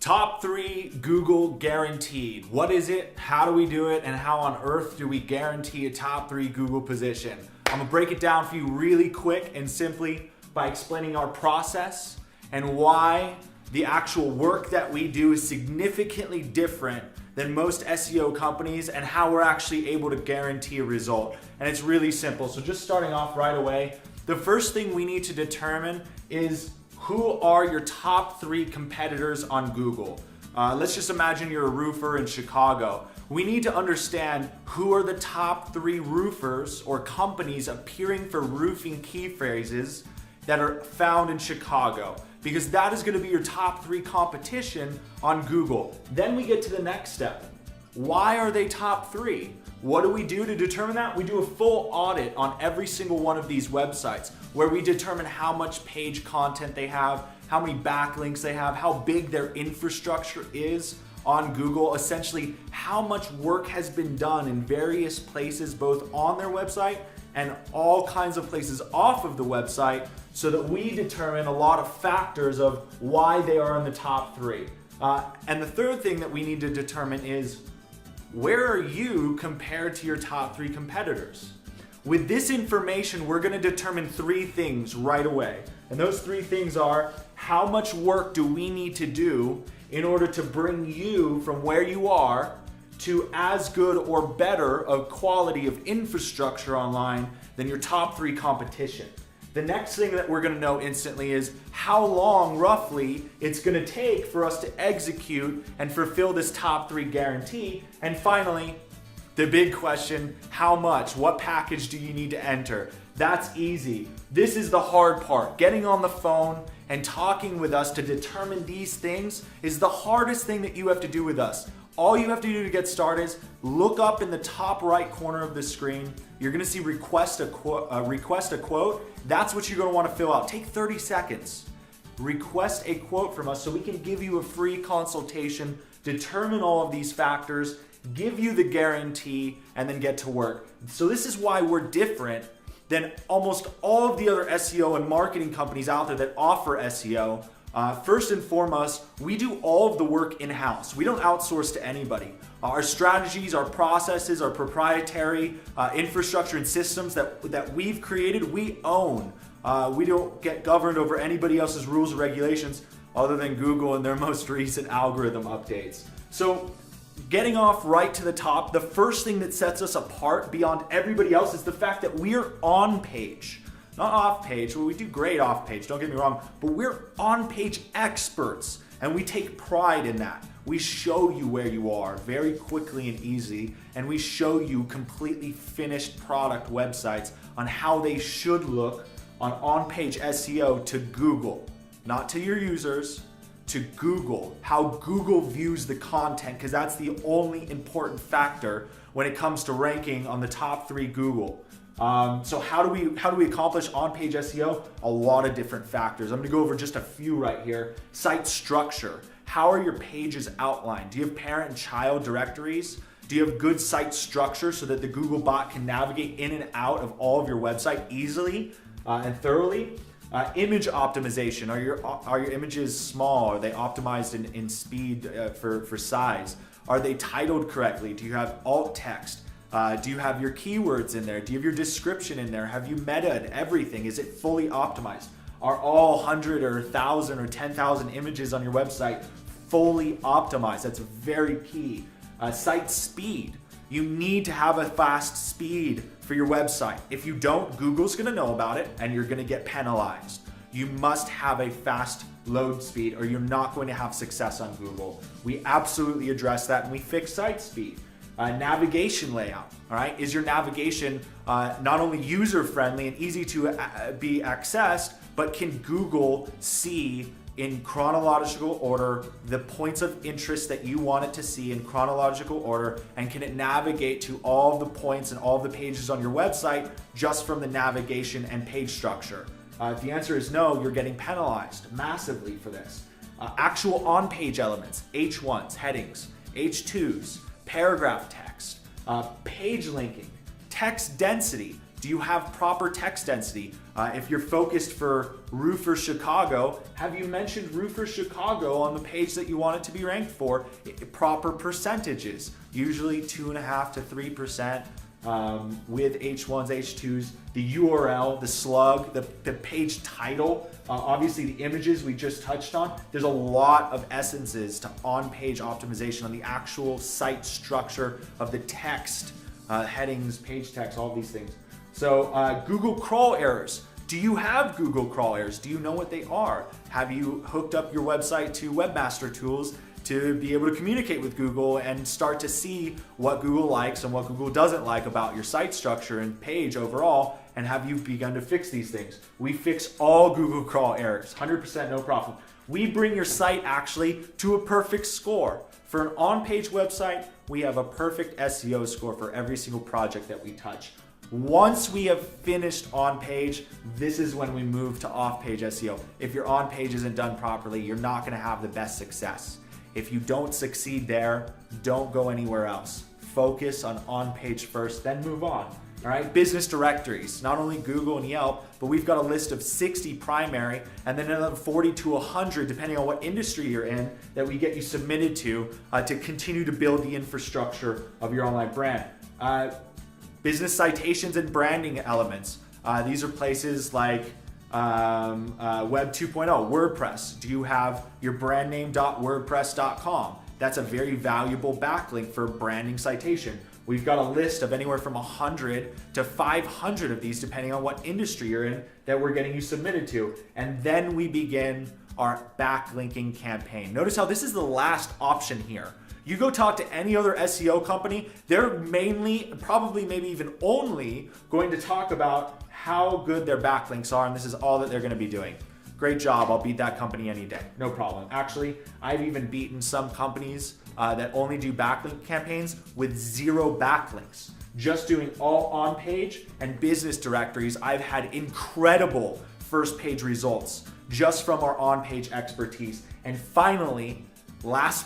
Top 3 Google guaranteed. What is it? How do we do it? And how on earth do we guarantee a top 3 Google position? I'm gonna break it down for you really quick and simply by explaining our process and why the actual work that we do is significantly different than most SEO companies and how we're actually able to guarantee a result. And it's really simple. So just starting off right away, the first thing we need to determine is who are your top 3 competitors on Google. Let's just imagine you're a roofer in Chicago. We need to understand who are the top 3 roofers or companies appearing for roofing key phrases that are found in Chicago, because that is going to be your top 3 competition on Google. Then we get to the next step. Why are they top 3? What do we do to determine that? We do a full audit on every single one of these websites where we determine how much page content they have, how many backlinks they have, how big their infrastructure is on Google, essentially how much work has been done in various places, both on their website and all kinds of places off of the website, so that we determine a lot of factors of why they are in the top 3. And the third thing that we need to determine is, where are you compared to your top 3 competitors? With this information, we're going to determine 3 things right away. And those 3 things are, how much work do we need to do in order to bring you from where you are to as good or better a quality of infrastructure online than your top 3 competition. The next thing that we're going to know instantly is how long roughly it's going to take for us to execute and fulfill this top 3 guarantee. And finally, the big question, how much? What package do you need to enter? That's easy. This is the hard part. Getting on the phone and talking with us to determine these things is the hardest thing that you have to do with us. All you have to do to get started is look up in the top right corner of the screen. You're going to see request a quote. That's what you're going to want to fill out. Take 30 seconds. Request a quote from us so we can give you a free consultation, determine all of these factors, give you the guarantee, and then get to work. So this is why we're different than almost all of the other SEO and marketing companies out there that offer SEO. First and foremost, we do all of the work in-house. We don't outsource to anybody. Our strategies, our processes, our proprietary infrastructure and systems that we've created, we own. We don't get governed over anybody else's rules or regulations other than Google and their most recent algorithm updates. So getting off right to the top, the first thing that sets us apart beyond everybody else is the fact that we're on page. Not off page, well, we do great off page, don't get me wrong, but we're on page experts and we take pride in that. We show you where you are very quickly and easy, and we show you completely finished product websites on how they should look on-page SEO to Google, not to your users, to Google, how Google views the content, because that's the only important factor when it comes to ranking on the top 3 Google. So how do we accomplish on-page SEO? A lot of different factors. I'm going to go over just a few right here. Site structure. How are your pages outlined? Do you have parent and child directories? Do you have good site structure so that the Google bot can navigate in and out of all of your website easily and thoroughly? Image optimization. Are your images small? Are they optimized in speed for size? Are they titled correctly? Do you have alt text? Do you have your keywords in there? Do you have your description in there? Have you metaed everything? Is it fully optimized? Are all 100 or 1,000 or 10,000 images on your website fully optimized? That's very key. Site speed. You need to have a fast speed for your website. If you don't, Google's going to know about it and you're going to get penalized. You must have a fast load speed or you're not going to have success on Google. We absolutely address that and we fix site speed. Navigation layout, all right? Is your navigation not only user-friendly and easy to be accessed, but can Google see in chronological order the points of interest that you want it to see in chronological order, and can it navigate to all the points and all the pages on your website just from the navigation and page structure? If the answer is no, you're getting penalized massively for this. Actual on-page elements, H1s, headings, H2s, paragraph text, page linking, text density. Do you have proper text density? If you're focused for Roofer Chicago, have you mentioned Roofer Chicago on the page that you want it to be ranked for? Proper percentages, usually 2.5 to 3%. With H1s, H2s, the URL, the slug, the page title, obviously the images we just touched on. There's a lot of essences to on-page optimization on the actual site structure of the text, headings, page text, all these things. So Google crawl errors. Do you have Google crawl errors? Do you know what they are? Have you hooked up your website to Webmaster Tools to be able to communicate with Google and start to see what Google likes and what Google doesn't like about your site structure and page overall? And have you begun to fix these things? We fix all Google crawl errors, 100% no problem. We bring your site actually to a perfect score. For an on-page website, we have a perfect SEO score for every single project that we touch. Once we have finished on page, this is when we move to off-page SEO. If your on-page isn't done properly, you're not gonna have the best success. If you don't succeed there, don't go anywhere else. Focus on page first, then move on. All right, business directories, not only Google and Yelp, but we've got a list of 60 primary and then another 40 to 100, depending on what industry you're in, that we get you submitted to continue to build the infrastructure of your online brand. Business citations and branding elements. These are places like Web 2.0, WordPress. Do you have your brandname.wordpress.com? That's a very valuable backlink for branding citation. We've got a list of anywhere from 100 to 500 of these, depending on what industry you're in, that we're getting you submitted to. And then we begin our backlinking campaign. Notice how this is the last option here. You go talk to any other SEO company, they're mainly, probably maybe even only, going to talk about how good their backlinks are, and this is all that they're gonna be doing. Great job, I'll beat that company any day, no problem. Actually, I've even beaten some companies that only do backlink campaigns with 0 backlinks. Just doing all on-page and business directories, I've had incredible first page results just from our on-page expertise. And finally, last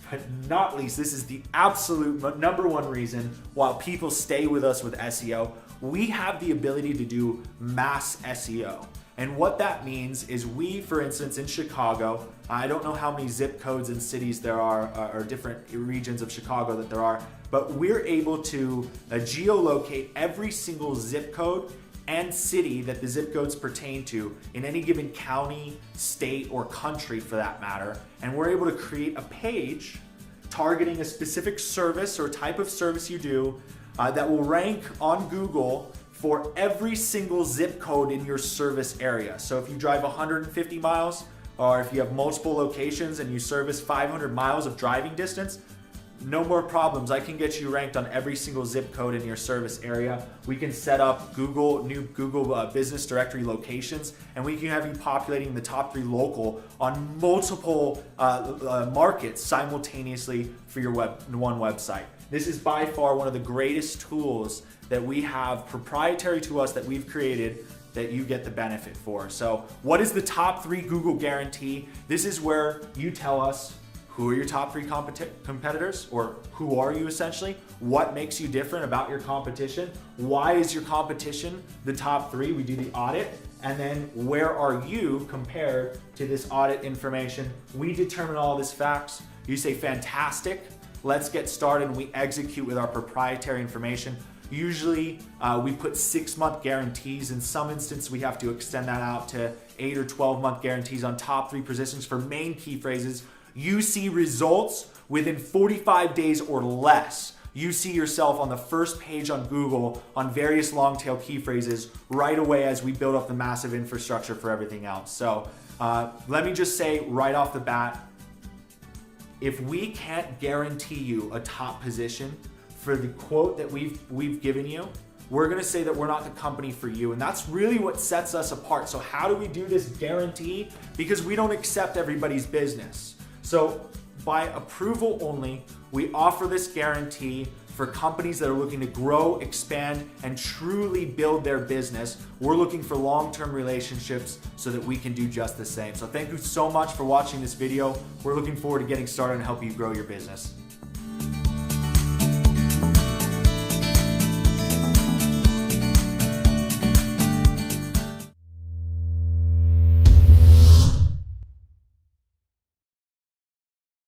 but not least, this is the absolute #1 reason why people stay with us with SEO. We have the ability to do mass SEO. And what that means is we, for instance, in Chicago, I don't know how many zip codes and cities there are, or different regions of Chicago that there are, but we're able to geolocate every single zip code and city that the zip codes pertain to in any given county, state, or country for that matter. And we're able to create a page targeting a specific service or type of service you do that will rank on Google for every single zip code in your service area. So if you drive 150 miles, or if you have multiple locations and you service 500 miles of driving distance, no more problems. I can get you ranked on every single zip code in your service area. We can set up new Google business directory locations, and we can have you populating the top 3 local on multiple markets simultaneously for your one website. This is by far one of the greatest tools that we have proprietary to us that we've created that you get the benefit for. So what is the top 3 Google guarantee? This is where you tell us who are your top 3 competitors, or who are you essentially? What makes you different about your competition? Why is your competition the top 3? We do the audit. And then where are you compared to this audit information? We determine all this facts. You say, fantastic, let's get started, and we execute with our proprietary information. Usually we put 6-month guarantees. In some instances, we have to extend that out to 8 or 12-month guarantees on top 3 positions for main key phrases. You see results within 45 days or less. You see yourself on the first page on Google on various long tail key phrases right away as we build up the massive infrastructure for everything else. So let me just say right off the bat, if we can't guarantee you a top position for the quote that we've given you, we're gonna say that we're not the company for you. And that's really what sets us apart. So how do we do this guarantee? Because we don't accept everybody's business. So by approval only, we offer this guarantee for companies that are looking to grow, expand, and truly build their business. We're looking for long-term relationships so that we can do just the same. So thank you so much for watching this video. We're looking forward to getting started and helping you grow your business.